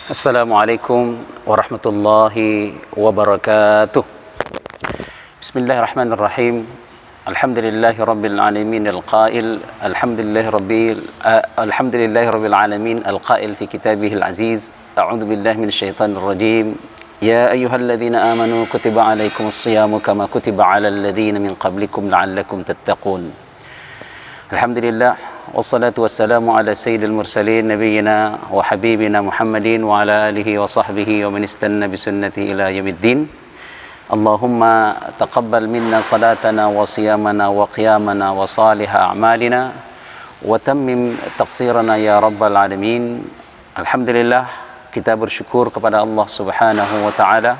Assalamualaikum warahmatullahi wabarakatuh. Bismillahirrahmanirrahim. Alhamdulillahi rabbil alamin alqail alhamdulillahi rabbil alamin alqail fi kitabihil aziz. A'udzu billahi minasyaitonir rajim. Ya ayyuhalladzina amanu kutiba alaikumus shiyamu kama kutiba alal ladzina min qablikum la'allakum tattaqun. Alhamdulillah wassalatu wassalamu ala sayyidil mursalin nabiyyina wa habibina Muhammadin wa ala alihi wa sahbihi wa man istanna bi sunnati ila yaumiddin. Allahumma taqabbal minna salatana wa siyamana wa qiyamana wa salih a'malina wa tammim taqsirana ya rabbal alamin. Alhamdulillah, kita bersyukur kepada Allah Subhanahu wa taala.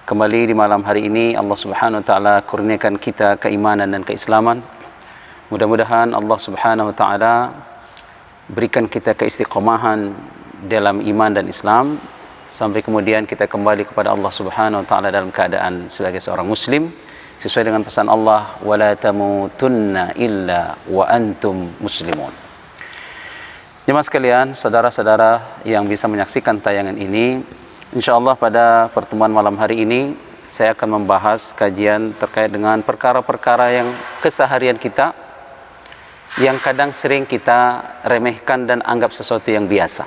Kembali di malam hari ini Allah Subhanahu wa taala kurniakan kita keimanan dan keislaman. Mudah-mudahan Allah Subhanahu wa taala berikan kita keistiqomahan dalam iman dan Islam sampai kemudian kita kembali kepada Allah Subhanahu wa taala dalam keadaan sebagai seorang muslim sesuai dengan pesan Allah, wala tamutunna illa wa antum muslimun. Jemaah sekalian, saudara-saudara yang bisa menyaksikan tayangan ini, insyaallah pada pertemuan malam hari ini saya akan membahas kajian terkait dengan perkara-perkara yang keseharian kita yang kadang sering kita remehkan dan anggap sesuatu yang biasa.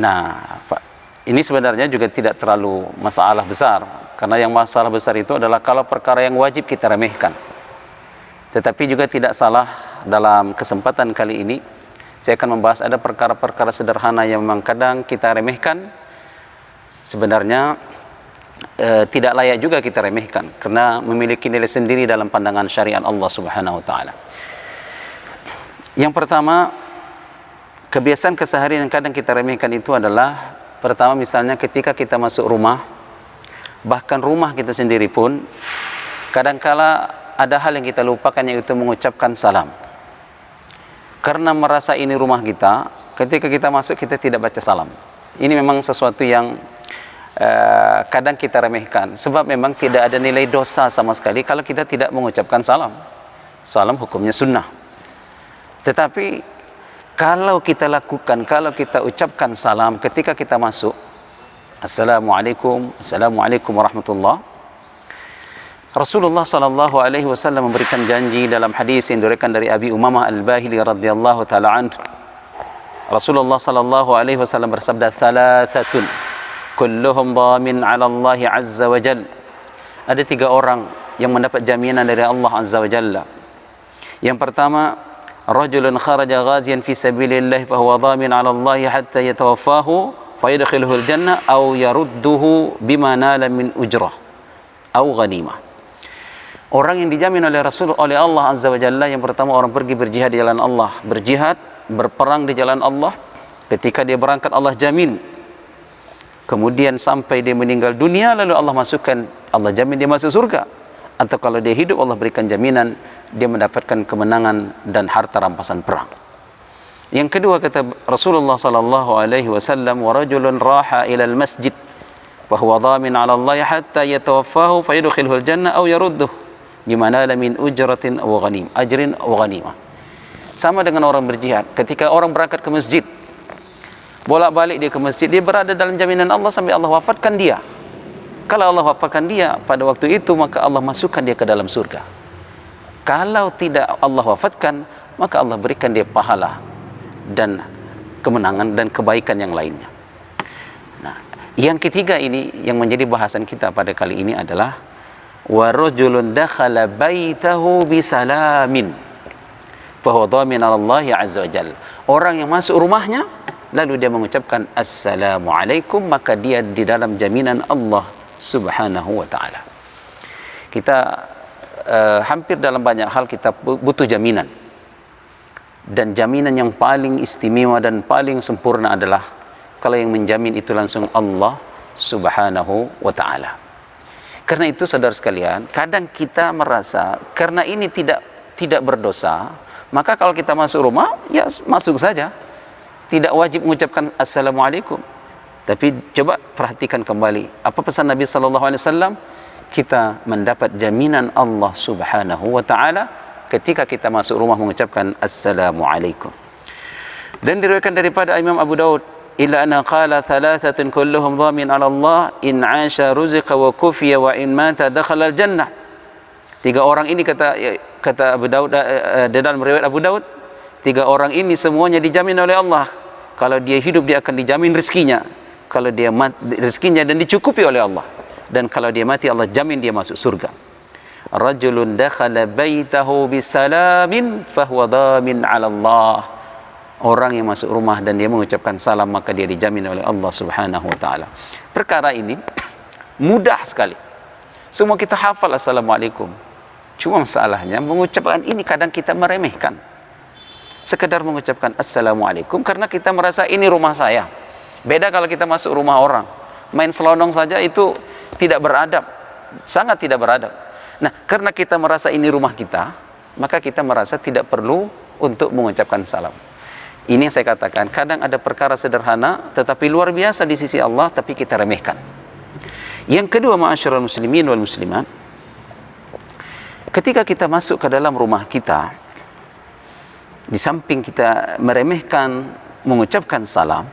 Nah, Pak, ini sebenarnya juga tidak terlalu masalah besar, karena yang masalah besar itu adalah kalau perkara yang wajib kita remehkan. Tetapi juga tidak salah dalam kesempatan kali ini saya akan membahas ada perkara-perkara sederhana yang memang kadang kita remehkan, sebenarnya tidak layak juga kita remehkan karena memiliki nilai sendiri dalam pandangan syariat Allah Subhanahu wa taala. Yang pertama, kebiasaan keseharian yang kadang kita remehkan itu adalah, pertama misalnya ketika kita masuk rumah, bahkan rumah kita sendiri pun kadangkala ada hal yang kita lupakan, yaitu mengucapkan salam. Karena merasa ini rumah kita, ketika kita masuk kita tidak baca salam. Ini memang sesuatu yang kadang kita remehkan, sebab memang tidak ada nilai dosa sama sekali kalau kita tidak mengucapkan salam. Salam hukumnya sunnah. Tetapi kalau kita lakukan, kalau kita ucapkan salam ketika kita masuk, Assalamualaikum warahmatullah. Rasulullah sallallahu alaihi wasallam memberikan janji dalam hadis yang diriwayatkan dari Abi Umamah Al-Bahili radhiyallahu taala anhu. Rasulullah sallallahu alaihi wasallam bersabda, "Thalathatun kulluhum dhamin 'ala Allah azza wa jalla." Ada 3 orang yang mendapat jaminan dari Allah azza wa jalla. Yang pertama, rajulun kharaja ghaziyan fi sabilillah fa huwa dhamin 'ala Allah hatta yatawaffahu fa yadkhiluhu al-jannah aw yarudduhu bima nala min ujrah aw ghanimah. Orang yang dijamin oleh Rasul, oleh Allah azza wa jalla, yang pertama orang pergi berjihad di jalan Allah, berjihad, berperang di jalan Allah. Ketika dia berangkat Allah jamin. Kemudian sampai dia meninggal dunia, lalu Allah masukkan, Allah jamin dia masuk surga. Atau kalau dia hidup, Allah berikan jaminan dia mendapatkan kemenangan dan harta rampasan perang. Yang kedua, kata Rasulullah sallallahu alaihi wasallam, wa rajulun raha ila al-masjid fa huwa dhamin 'ala Allah hatta yatawaffahu fa yadkhiluhu al-jannah aw yarudduhu bima nala min ujratin aw ghanimah. Sama dengan orang berjihad, ketika orang berangkat ke masjid, bolak-balik dia ke masjid, dia berada dalam jaminan Allah sampai Allah wafatkan dia. Kalau Allah wafatkan dia pada waktu itu, maka Allah masukkan dia ke dalam surga. Kalau tidak Allah wafatkan, maka Allah berikan dia pahala dan kemenangan dan kebaikan yang lainnya. Nah, yang ketiga ini yang menjadi bahasan kita pada kali ini adalah wa rajulun dakhala baitahu bisalamin fa huwa dhamin 'ala Allah azza wa jalla. Orang yang masuk rumahnya lalu dia mengucapkan assalamualaikum, maka dia di dalam jaminan Allah Subhanahu wa taala. Kita hampir dalam banyak hal kita butuh jaminan. Dan jaminan yang paling istimewa dan paling sempurna adalah kalau yang menjamin itu langsung Allah Subhanahu wa taala. Karena itu saudara sekalian, kadang kita merasa karena ini tidak berdosa, maka kalau kita masuk rumah, ya masuk saja. Tidak wajib mengucapkan assalamualaikum. Tapi coba perhatikan kembali apa pesan Nabi sallallahu alaihi wasallam, kita mendapat jaminan Allah Subhanahu wa taala ketika kita masuk rumah mengucapkan assalamualaikum. Dan diriwayatkan daripada Imam Abu Daud illa anna qala thalathatun kulluhum dhamin 'ala Allah in 'asha ruziqa wa kufiya wa in mata dakhala al-jannah. 3 orang ini kata Abu Daud, dalam riwayat Abu Daud, 3 orang ini semuanya dijamin oleh Allah. Kalau dia hidup dia akan dijamin rezekinya, kalau dia mati rezekinya dan dicukupi oleh Allah, dan kalau dia mati Allah jamin dia masuk surga. Rajulun dakhala baitahu bisalamin fahuwa dhamin 'ala Allah. Orang yang masuk rumah dan dia mengucapkan salam maka dia dijamin oleh Allah Subhanahu wa taala. Perkara ini mudah sekali. Semua kita hafal assalamualaikum. Cuma masalahnya mengucapkan ini kadang kita meremehkan. Sekedar mengucapkan assalamualaikum karena kita merasa ini rumah saya. Beda kalau kita masuk rumah orang. Main selonong saja itu tidak beradab, sangat tidak beradab. Nah, karena kita merasa ini rumah kita, maka kita merasa tidak perlu untuk mengucapkan salam. Ini yang saya katakan, kadang ada perkara sederhana tetapi luar biasa di sisi Allah, tapi kita remehkan. Yang kedua, ma'asyiral muslimin wal muslimat, ketika kita masuk ke dalam rumah kita, di samping kita meremehkan mengucapkan salam,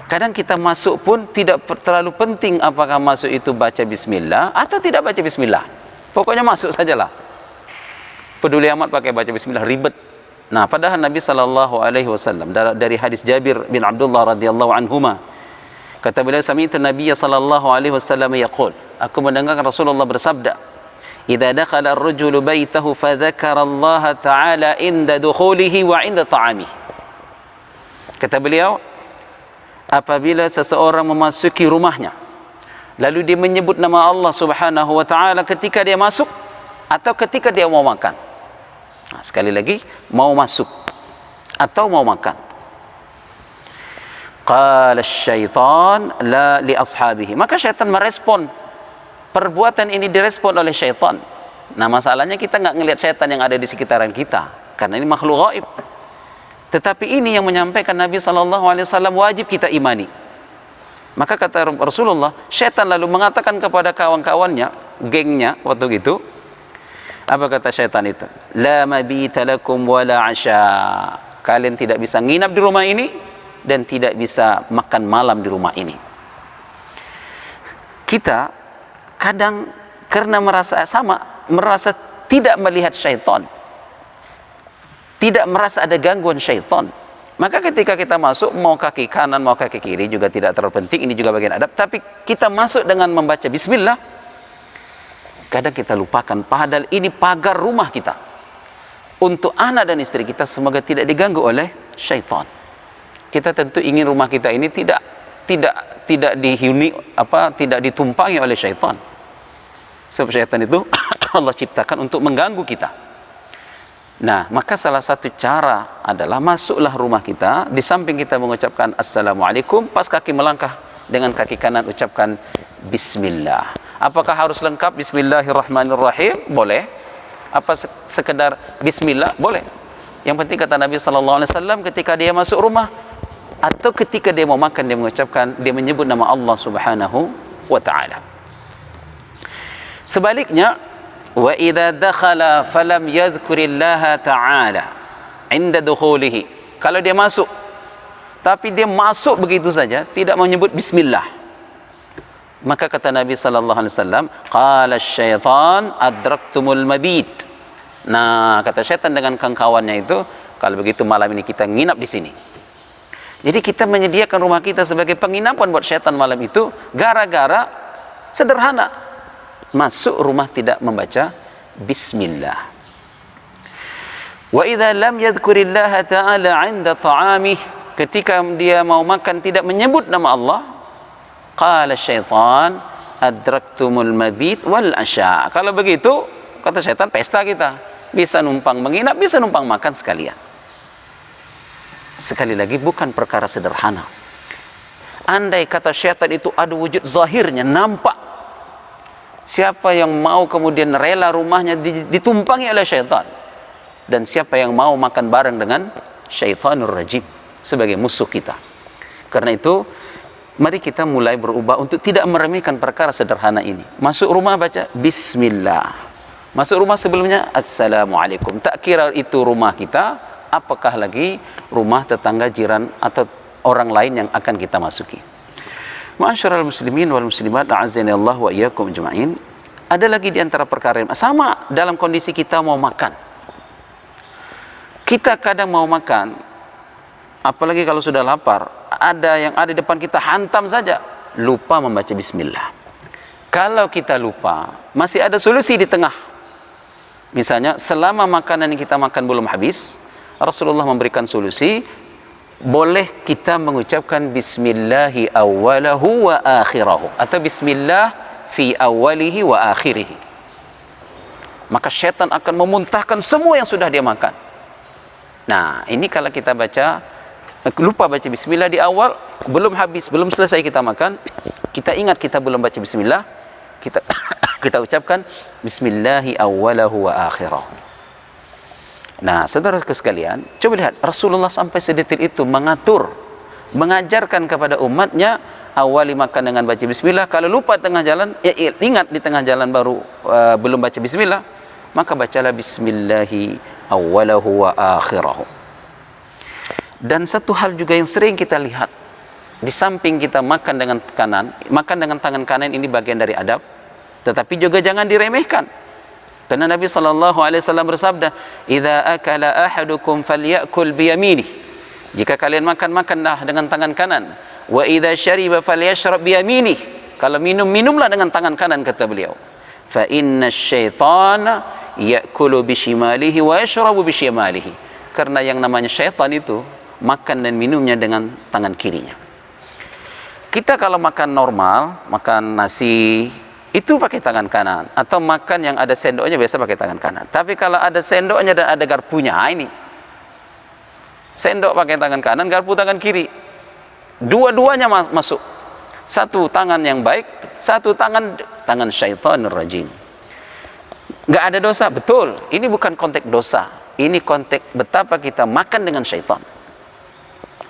kadang kita masuk pun tidak terlalu penting apakah masuk itu baca bismillah atau tidak baca bismillah. Pokoknya masuk sajalah. Peduli amat pakai baca bismillah, ribet. Nah, padahal Nabi sallallahu alaihi wasallam dari hadis Jabir bin Abdullah radhiyallahu anhuma, kata beliau, sami'tu Nabiy sallallahu alaihi wasallam yaqul, aku mendengarkan Rasulullah bersabda, idza dakhala ar-rajulu baitahu fa dzakara Allah ta'ala inda dukhulihi wa inda ta'amihi. Kata beliau, apabila seseorang memasuki rumahnya lalu dia menyebut nama Allah Subhanahu wa taala ketika dia masuk atau ketika dia mau makan. Nah, sekali lagi, mau masuk atau mau makan. Qala asy-syaitan la li ashabihi. Maka syaitan merespon. Perbuatan ini direspon oleh syaitan. Nah, masalahnya kita enggak ngelihat syaitan yang ada di sekitaran kita karena ini makhluk gaib. Tetapi ini yang menyampaikan Nabi sallallahu alaihi wasallam wajib kita imani. Maka kata Rasulullah, syaitan lalu mengatakan kepada kawan-kawannya, gengnya waktu itu, apa kata syaitan itu? La mabita lakum wala asya. Kalian tidak bisa nginap di rumah ini dan tidak bisa makan malam di rumah ini. Kita kadang karena merasa tidak melihat syaitan, tidak merasa ada gangguan syaitan, maka ketika kita masuk, mau kaki kanan mau kaki kiri juga tidak terlalu penting, ini juga bagian adab. Tapi kita masuk dengan membaca bismillah, kadang kita lupakan padahal ini pagar rumah kita untuk anak dan istri kita, semoga tidak diganggu oleh syaitan. Kita tentu ingin rumah kita ini tidak dihuni tidak ditumpangi oleh syaitan. Sebab syaitan itu Allah ciptakan untuk mengganggu kita. Nah, maka salah satu cara adalah masuklah rumah kita, di samping kita mengucapkan assalamualaikum, pas kaki melangkah dengan kaki kanan ucapkan bismillah. Apakah harus lengkap bismillahirrahmanirrahim? Boleh. Apa sekedar bismillah? Boleh. Yang penting kata Nabi sallallahu alaihi wasallam, ketika dia masuk rumah atau ketika dia mau makan, dia menyebut nama Allah Subhanahu wa taala. Sebaliknya, wa idza dakhala falam yadhkurillaha ta'ala inda dukhulihi. Kalau dia masuk tapi dia masuk begitu saja tidak menyebut bismillah, maka kata Nabi sallallahu alaihi wasallam, qala asy-syaitan adraktumul mabit. Nah, kata syaitan dengan kawan-kawannya itu, kalau begitu malam ini kita nginap di sini. Jadi kita menyediakan rumah kita sebagai penginapan buat syaitan malam itu gara-gara sederhana, masuk rumah tidak membaca bismillah. Wa idza lam yadhkurillaha ta'ala 'inda ta'amih, ketika dia mau makan tidak menyebut nama Allah, qala syaitan adraktumul mabit wal asya. Kalau begitu kata syaitan, pesta kita, bisa numpang menginap, bisa numpang makan sekalian. Sekali lagi, bukan perkara sederhana. Andai kata syaitan itu ada wujud zahirnya, nampak, siapa yang mau kemudian rela rumahnya ditumpangi oleh syaitan, dan siapa yang mau makan bareng dengan syaitanur rajim sebagai musuh kita. Karena itu, mari kita mulai berubah untuk tidak meremehkan perkara sederhana ini. Masuk rumah baca bismillah. Masuk rumah sebelumnya assalamualaikum. Tak kira itu rumah kita, apakah lagi rumah tetangga, jiran, atau orang lain yang akan kita masuki. Ma'asyiral muslimin wal muslimat, a'azzani Allah wa iyyakum ajma'in. Ada lagi di antara perkara yang sama dalam kondisi kita mau makan. Kita kadang mau makan, apalagi kalau sudah lapar, ada yang ada di depan kita, hantam saja, lupa membaca bismillah. Kalau kita lupa, masih ada solusi di tengah. Misalnya, selama makanan yang kita makan belum habis, Rasulullah memberikan solusi, boleh kita mengucapkan bismillahi awwalahu wa akhirahu, atau bismillah fi awwalihi wa akhirihi. Maka syaitan akan memuntahkan semua yang sudah dia makan. Nah, ini kalau kita lupa baca bismillah di awal, belum habis, belum selesai kita makan, kita ingat kita belum baca bismillah, kita ucapkan bismillahi awwalahu wa akhirahu. Nah, saudaraku sekalian, coba lihat, Rasulullah sampai sedetil itu mengajarkan kepada umatnya, awali makan dengan baca bismillah. Kalau lupa tengah jalan, ingat di tengah jalan baru belum baca bismillah, maka bacalah bismillahi awwalahu wa akhirahu. Dan satu hal juga yang sering kita lihat, di samping kita makan dengan tangan kanan ini bagian dari adab, tetapi juga jangan diremehkan. Karena Nabi SAW bersabda, "Idza akala ahadukum falyakul biyaminih." Jika kalian makanlah dengan tangan kanan. Wa idza syariba falyashrab biyaminih. Kalau minumlah dengan tangan kanan, kata beliau. Fa inna syaitana ya'kulu bishimalihi wa yashrabu bishimalihi. Karena yang namanya syaitan itu makan dan minumnya dengan tangan kirinya. Kita kalau makan normal, makan nasi, itu pakai tangan kanan, atau makan yang ada sendoknya biasa pakai tangan kanan. Tapi kalau ada sendoknya dan ada garpunya, ini sendok pakai tangan kanan, garpu tangan kiri, dua-duanya masuk. Satu tangan yang baik, satu tangan syaitanir rajim. Nggak ada dosa, betul. Ini bukan konteks dosa, ini konteks betapa kita makan dengan syaitan.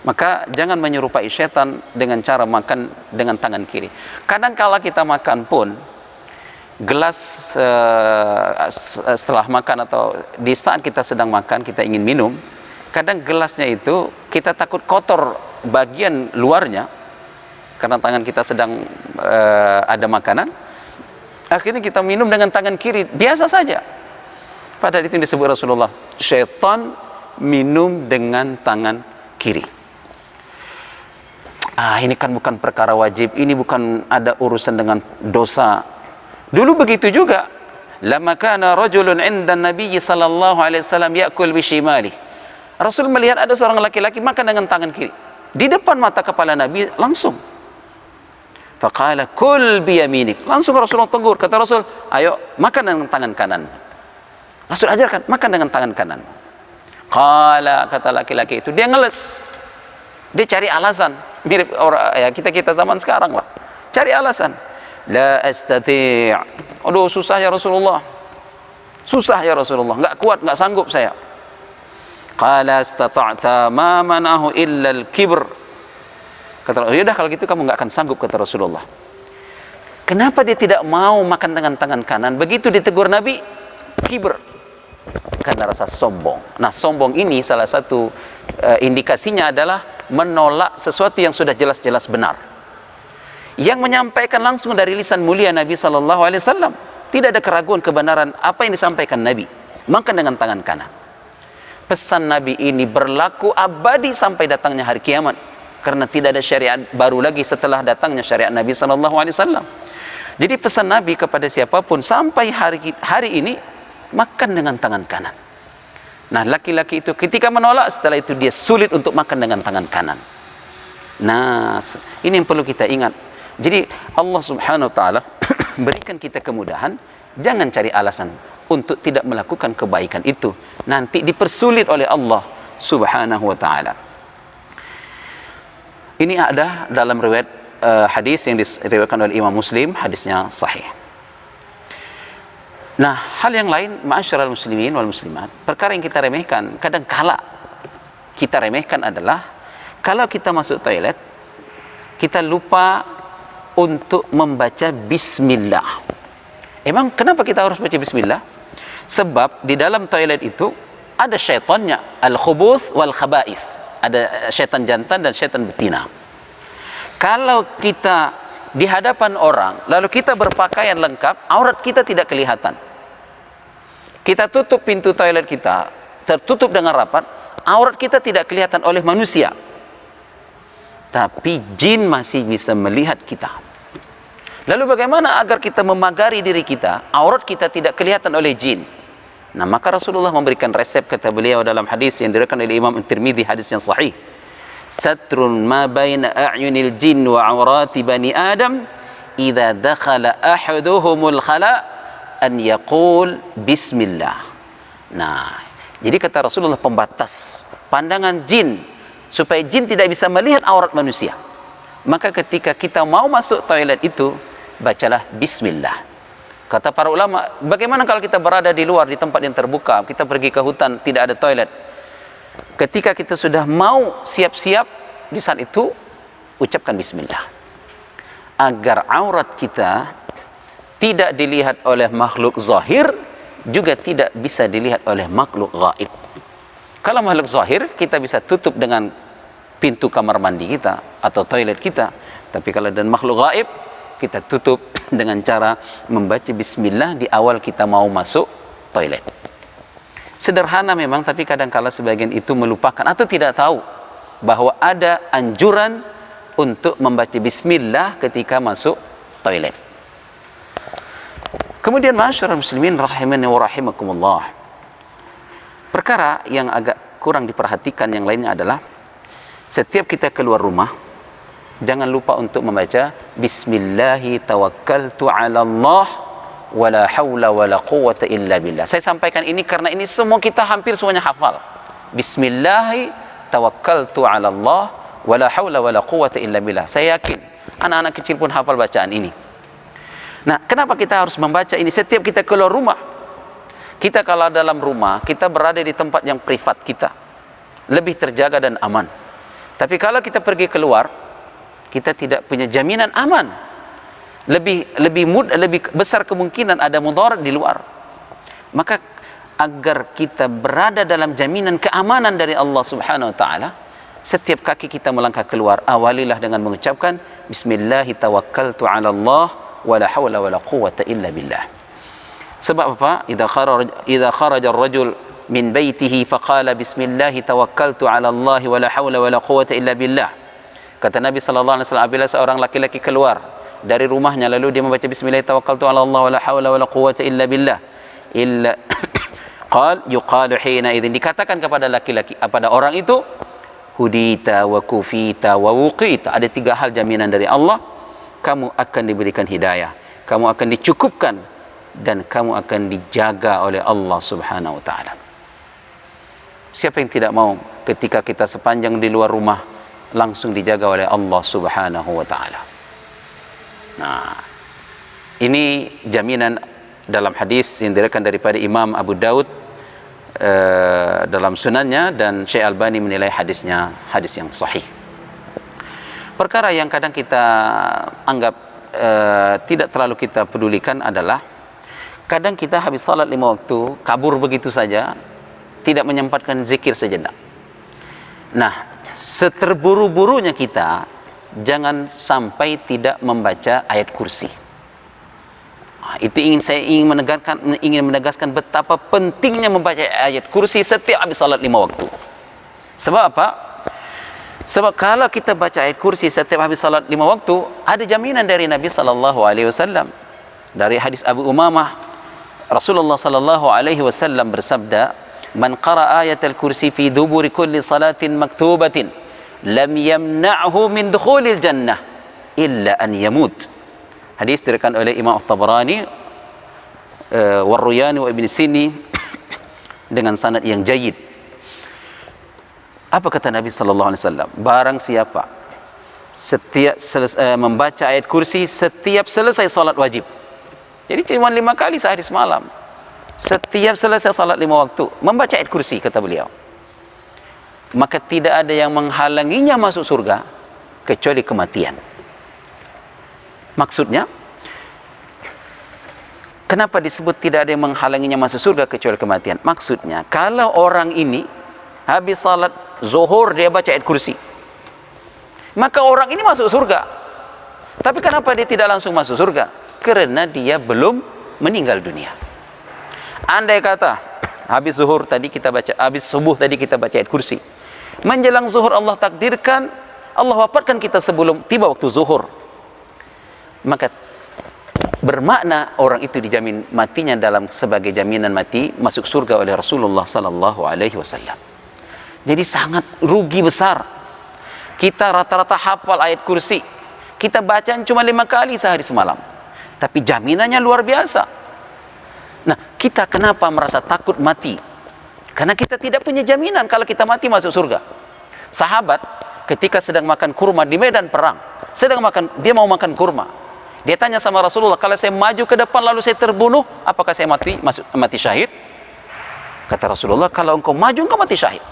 Maka jangan menyerupai syaitan dengan cara makan dengan tangan kiri. Kadang kala kita makan pun, gelas setelah makan atau di saat kita sedang makan, kita ingin minum, kadang gelasnya itu kita takut kotor bagian luarnya karena tangan kita sedang ada makanan, akhirnya kita minum dengan tangan kiri biasa saja, padahal itu yang disebut Rasulullah, syaitan minum dengan tangan kiri. Ini kan bukan perkara wajib, ini bukan ada urusan dengan dosa. Dulu begitu juga. Lama kana rajulun 'inda Nabi sallallahu alaihi wasallam ya'kul bishimali. Rasul melihat ada seorang laki-laki makan dengan tangan kiri. Di depan mata kepala Nabi langsung. Faqala kul biyaminik. Langsung Rasulullah tegur, kata Rasul, "Ayo makan dengan tangan kanan." Rasul ajarkan, makan dengan tangan kanan. Qala, kata laki-laki itu, dia ngeles. Dia cari alasan, mirip orang ya kita zaman sekarang lah. Cari alasan. La astati'. Aduh, susah ya Rasulullah. Susah ya Rasulullah, enggak kuat, enggak sanggup saya. Qala istata'ta ma manahu illa al-kibr. Kata Rasulullah, yaudah kalau gitu kamu enggak akan sanggup, kata Rasulullah. Kenapa dia tidak mau makan dengan tangan kanan? Begitu ditegur Nabi, kibr. Karena rasa sombong. Nah, sombong ini salah satu indikasinya adalah menolak sesuatu yang sudah jelas-jelas benar, yang menyampaikan langsung dari lisan mulia Nabi SAW. Tidak ada keraguan kebenaran apa yang disampaikan Nabi. Makan dengan tangan kanan. Pesan Nabi ini berlaku abadi sampai datangnya hari kiamat, karena tidak ada syariat baru lagi setelah datangnya syariat Nabi SAW. Jadi pesan Nabi kepada siapapun sampai hari ini, makan dengan tangan kanan. Nah, laki-laki itu ketika menolak, setelah itu dia sulit untuk makan dengan tangan kanan. Nah, ini yang perlu kita ingat. Jadi Allah Subhanahu wa taala berikan kita kemudahan, jangan cari alasan untuk tidak melakukan kebaikan itu. Nanti dipersulit oleh Allah Subhanahu wa taala. Ini ada dalam riwayat hadis yang diriwayatkan oleh Imam Muslim, hadisnya sahih. Nah, hal yang lain, ma'asyiral muslimin wal muslimat, perkara yang kita remehkan, kadang kala kita remehkan adalah kalau kita masuk toilet, kita lupa untuk membaca bismillah. Emang kenapa kita harus baca bismillah? Sebab di dalam toilet itu ada syaitannya, al-khubuth wal khaba'ith. ada syaitan jantan dan syaitan betina. Kalau kita di hadapan orang, lalu kita berpakaian lengkap, aurat kita tidak kelihatan. Kita tutup pintu toilet kita, tertutup dengan rapat, aurat kita tidak kelihatan oleh manusia. Tapi jin masih bisa melihat kita. Lalu bagaimana agar kita memagari diri kita, aurat kita tidak kelihatan oleh jin? Nah, maka Rasulullah memberikan resep, kata beliau dalam hadis yang diriwayatkan oleh Imam At-Tirmidzi, hadis yang sahih. Satrun ma baina a'yunil jin wa awrati bani Adam idza dakhala ahaduhumul khala an yaqul bismillah. Nah, jadi kata Rasulullah, pembatas pandangan jin supaya jin tidak bisa melihat aurat manusia. Maka ketika kita mau masuk toilet itu, bacalah bismillah. Kata para ulama, bagaimana kalau kita berada di luar, di tempat yang terbuka, kita pergi ke hutan, tidak ada toilet. Ketika kita sudah mau siap-siap, di saat itu, ucapkan bismillah. Agar aurat kita tidak dilihat oleh makhluk zahir, juga tidak bisa dilihat oleh makhluk gaib. Kalau makhluk zahir, kita bisa tutup dengan pintu kamar mandi kita, atau toilet kita. Tapi kalau dan makhluk gaib, kita tutup dengan cara membaca bismillah di awal kita mau masuk toilet. Sederhana memang, tapi kadang-kala sebagian itu melupakan atau tidak tahu bahwa ada anjuran untuk membaca bismillah ketika masuk toilet. Kemudian ma'asyiral muslimin rahimani wa rahimakumullah, perkara yang agak kurang diperhatikan yang lainnya adalah setiap kita keluar rumah, jangan lupa untuk membaca bismillahi tawakkaltu ala Allah wala hawla wala quwwata illa billah. Saya sampaikan ini karena ini semua kita hampir semuanya hafal. Bismillahi tawakkaltu ala Allah wala hawla wala quwwata illa billah. Saya yakin anak-anak kecil pun hafal bacaan ini. Nah, kenapa kita harus membaca ini setiap kita keluar rumah? Kita kalau dalam rumah, kita berada di tempat yang privat kita, lebih terjaga dan aman. Tapi kalau kita pergi keluar, kita tidak punya jaminan aman. Lebih besar kemungkinan ada mudarat di luar. Maka agar kita berada dalam jaminan keamanan dari Allah Subhanahu wa taala, setiap kaki kita melangkah keluar, awalilah dengan mengucapkan bismillahi tawakkaltu 'ala Allah wala haula wala quwwata illa billah. Sebab apa? Idza kharaja ar-rajul min baitihi faqala bismillahi tawakkaltu 'ala Allah wala haula wala quwwata illa billah. Kata Nabi sallallahu alaihi wasallam, apabila seorang laki-laki keluar dari rumahnya lalu dia membaca bismillah tawakkaltu 'ala Allah wala haula wala quwwata illa billah, illa yuqalu hina idzin, dikatakan kepada laki-laki, pada orang itu, hudita wa kufita wa wuqita. Ada 3 hal jaminan dari Allah, kamu akan diberikan hidayah, kamu akan dicukupkan, dan kamu akan dijaga oleh Allah Subhanahu wa taala. Siapa yang tidak mau ketika kita sepanjang di luar rumah langsung dijaga oleh Allah Subhanahu wa taala? Nah, ini jaminan dalam hadis yang diriwayatkan daripada Imam Abu Daud dalam sunannya, dan Syekh Albani menilai hadisnya hadis yang sahih. Perkara yang kadang kita anggap tidak terlalu kita pedulikan adalah kadang kita habis salat 5 waktu kabur begitu saja, tidak menyempatkan zikir sejenak. Nah, seterburu-burunya kita jangan sampai tidak membaca ayat kursi. Itu saya ingin menegaskan betapa pentingnya membaca ayat kursi setiap habis salat 5 waktu. Sebab apa? Sebab kalau kita baca ayat kursi setiap habis salat 5 waktu, ada jaminan dari Nabi sallallahu alaihi wasallam. Dari hadis Abu Umamah, Rasulullah sallallahu alaihi wasallam bersabda, "Man qara'a ayatal kursi fi duburi kulli salatin maktubatin, lam yamna'hu min dukhulil jannah illa an yamut." Hadis diriwayatkan oleh Imam At-Tabarani, Warruyani wa Ibn Sini dengan sanad yang jayyid. Apa kata Nabi sallallahu alaihi wasallam? Barang siapa setiap membaca ayat kursi setiap selesai salat wajib. Jadi cuma 5 kali sehari semalam. Setiap selesai salat 5 waktu membaca ayat kursi, kata beliau, maka tidak ada yang menghalanginya masuk surga kecuali kematian. Maksudnya, kenapa disebut tidak ada yang menghalanginya masuk surga kecuali kematian? Maksudnya, kalau orang ini habis salat zuhur dia baca ayat kursi, maka orang ini masuk surga. Tapi kenapa dia tidak langsung masuk surga? Karena dia belum meninggal dunia. Andai kata habis zuhur tadi kita baca, habis subuh tadi kita baca ayat kursi, menjelang zuhur Allah takdirkan, Allah wafatkan kita sebelum tiba waktu zuhur, maka bermakna orang itu dijamin matinya dalam sebagai jaminan mati masuk surga oleh Rasulullah sallallahu alaihi wasallam. Jadi sangat rugi besar. Kita rata-rata hafal ayat kursi, kita bacaan cuma 5 kali sehari semalam, tapi jaminannya luar biasa. Nah, kita kenapa merasa takut mati? Karena kita tidak punya jaminan kalau kita mati masuk surga. Sahabat ketika sedang makan kurma di medan perang, dia mau makan kurma, dia tanya sama Rasulullah, kalau saya maju ke depan lalu saya terbunuh, apakah saya mati syahid? Kata Rasulullah, kalau engkau maju engkau mati syahid.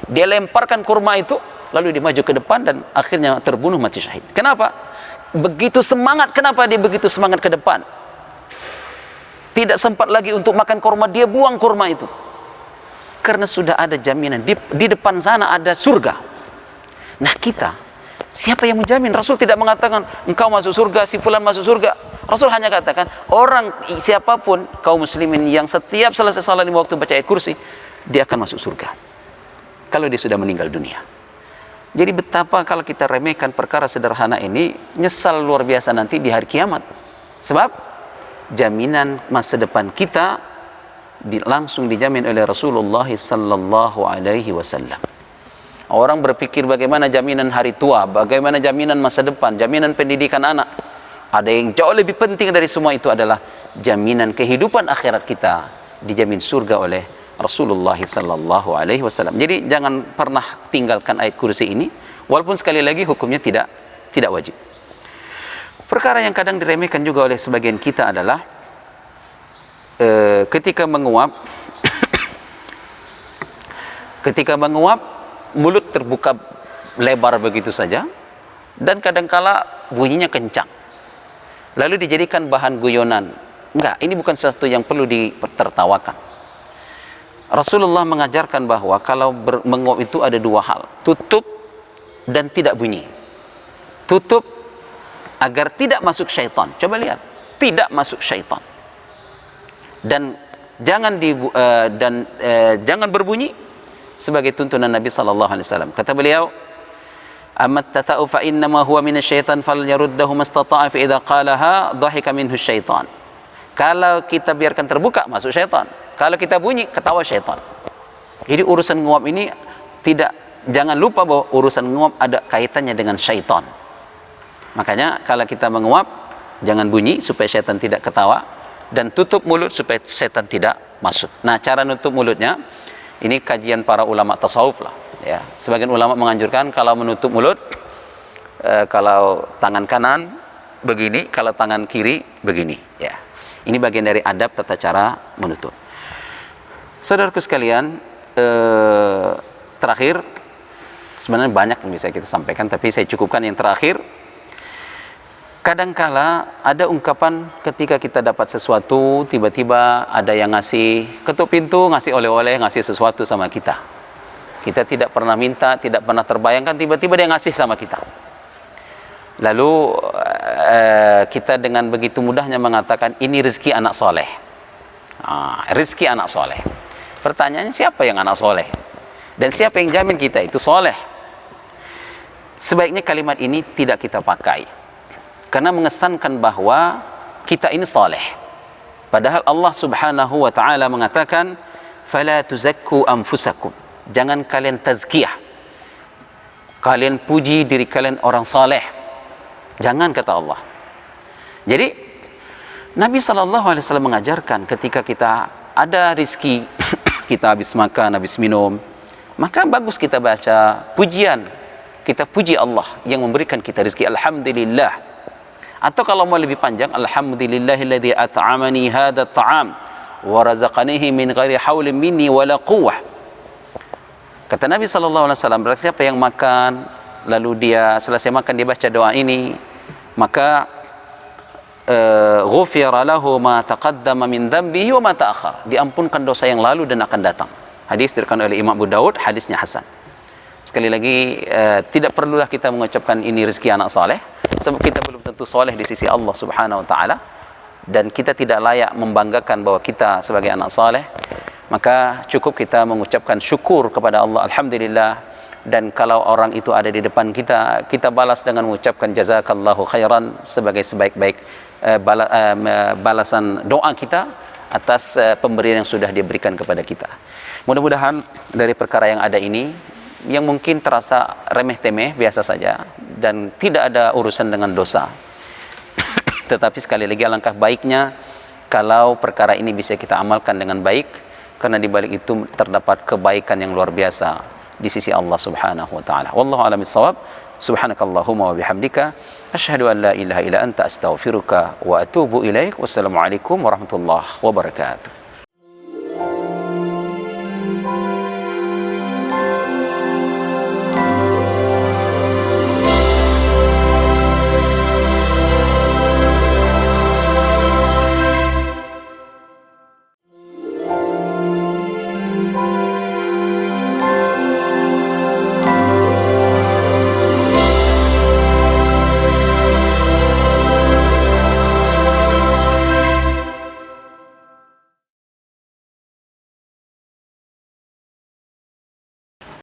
Dia lemparkan kurma itu, lalu dia maju ke depan dan akhirnya terbunuh mati syahid. Kenapa? Begitu semangat. Kenapa dia begitu semangat ke depan? Tidak sempat lagi untuk makan kurma, dia buang kurma itu. Karena sudah ada jaminan, di depan sana ada surga. Nah kita, siapa yang menjamin? Rasul tidak mengatakan engkau masuk surga, si fulan masuk surga. Rasul hanya katakan orang siapapun kaum muslimin yang setiap selesai salat 5 waktu baca ayat kursi, dia akan masuk surga kalau dia sudah meninggal dunia. Jadi betapa kalau kita remehkan perkara sederhana ini, nyesal luar biasa nanti di hari kiamat. Sebab jaminan masa depan kita langsung dijamin oleh Rasulullah sallallahu alaihi wasallam. Orang berpikir bagaimana jaminan hari tua, bagaimana jaminan masa depan, jaminan pendidikan anak. Ada yang jauh lebih penting dari semua itu adalah jaminan kehidupan akhirat kita dijamin surga oleh Rasulullah sallallahu alaihi wasallam. Jadi jangan pernah tinggalkan ayat kursi ini, walaupun sekali lagi hukumnya tidak wajib. Perkara yang kadang diremehkan juga oleh sebagian kita adalah ketika menguap mulut terbuka lebar begitu saja, dan kadangkala bunyinya kencang, lalu dijadikan bahan guyonan. Enggak, ini bukan sesuatu yang perlu ditertawakan. Rasulullah mengajarkan bahwa kalau menguap itu ada 2 hal, tutup dan tidak bunyi. Tutup agar tidak masuk syaitan. Coba lihat, tidak masuk syaitan. Dan jangan berbunyi sebagai tuntunan Nabi sallallahu alaihi wasallam. Kata beliau, "Amat tata'u fa innama huwa minasyaitan falyaruddahu mastata'a fa idza qalaha dhahika minhu syaitan." Kalau kita biarkan terbuka, masuk syaitan. Kalau kita bunyi, ketawa syaitan. Jadi urusan nguap ini jangan lupa bahwa urusan nguap ada kaitannya dengan syaitan. Makanya kalau kita menguap, jangan bunyi supaya syaitan tidak ketawa, dan tutup mulut supaya syaitan tidak masuk. Nah, cara nutup mulutnya ini kajian para ulama tasawuf lah. Ya, sebagian ulama menganjurkan kalau menutup mulut, kalau tangan kanan begini, kalau tangan kiri begini. Ya, ini bagian dari adab tata cara menutup. Saudaraku sekalian, terakhir, sebenarnya banyak yang bisa kita sampaikan, tapi saya cukupkan yang terakhir. Kadangkala ada ungkapan ketika kita dapat sesuatu, tiba-tiba ada yang ngasih ketuk pintu, ngasih oleh-oleh, ngasih sesuatu sama kita. Kita tidak pernah minta, tidak pernah terbayangkan, tiba-tiba dia ngasih sama kita. Lalu kita dengan begitu mudahnya mengatakan ini rezeki anak soleh. Rezeki anak soleh. Pertanyaannya, siapa yang anak soleh? Dan siapa yang jamin kita itu soleh? Sebaiknya kalimat ini tidak kita pakai, karena mengesankan bahwa kita ini soleh. Padahal Allah subhanahu wa ta'ala mengatakan, "Fala tuzakku anfusakum." Jangan kalian tazkiyah, kalian puji diri kalian orang soleh. Jangan, kata Allah. Jadi Nabi SAW mengajarkan ketika kita ada rizki, kita habis makan, habis minum, maka bagus kita baca pujian. Kita puji Allah yang memberikan kita rizki. Alhamdulillah. Atau kalau mau lebih panjang, Alhamdulillahilladzi at'amani hadha ta'am wa razaqanihi min ghairi haulin minni wala quwwah. Kata Nabi SAW, berarti siapa yang makan, lalu dia selesai makan dia baca doa ini, maka ghufira lahu ma taqaddama min dhanbihi wa ma ta'akhkhar, diampunkan dosa yang lalu dan akan datang. Hadis diriwayatkan oleh Imam Abu Daud, hadisnya hasan. Sekali lagi, tidak perlulah kita mengucapkan ini rezeki anak saleh, sebab kita belum tentu soleh di sisi Allah Subhanahu wa taala, dan kita tidak layak membanggakan bahwa kita sebagai anak saleh. Maka cukup kita mengucapkan syukur kepada Allah, alhamdulillah. Dan kalau orang itu ada di depan kita, kita balas dengan mengucapkan jazakallahu khairan sebagai sebaik-baik balasan doa kita atas pemberian yang sudah diberikan kepada kita. Mudah-mudahan dari perkara yang ada ini, yang mungkin terasa remeh-temeh, biasa saja, dan tidak ada urusan dengan dosa, tetapi sekali lagi alangkah baiknya kalau perkara ini bisa kita amalkan dengan baik, karena di balik itu terdapat kebaikan yang luar biasa di sisi Allah Subhanahu wa taala. Wallahu a'lam bissawab. Subhanakallahumma wa bihamdika asyhadu an la ilaha illa anta astaghfiruka wa atubu ilaik. Wassalamualaikum warahmatullahi wabarakatuh.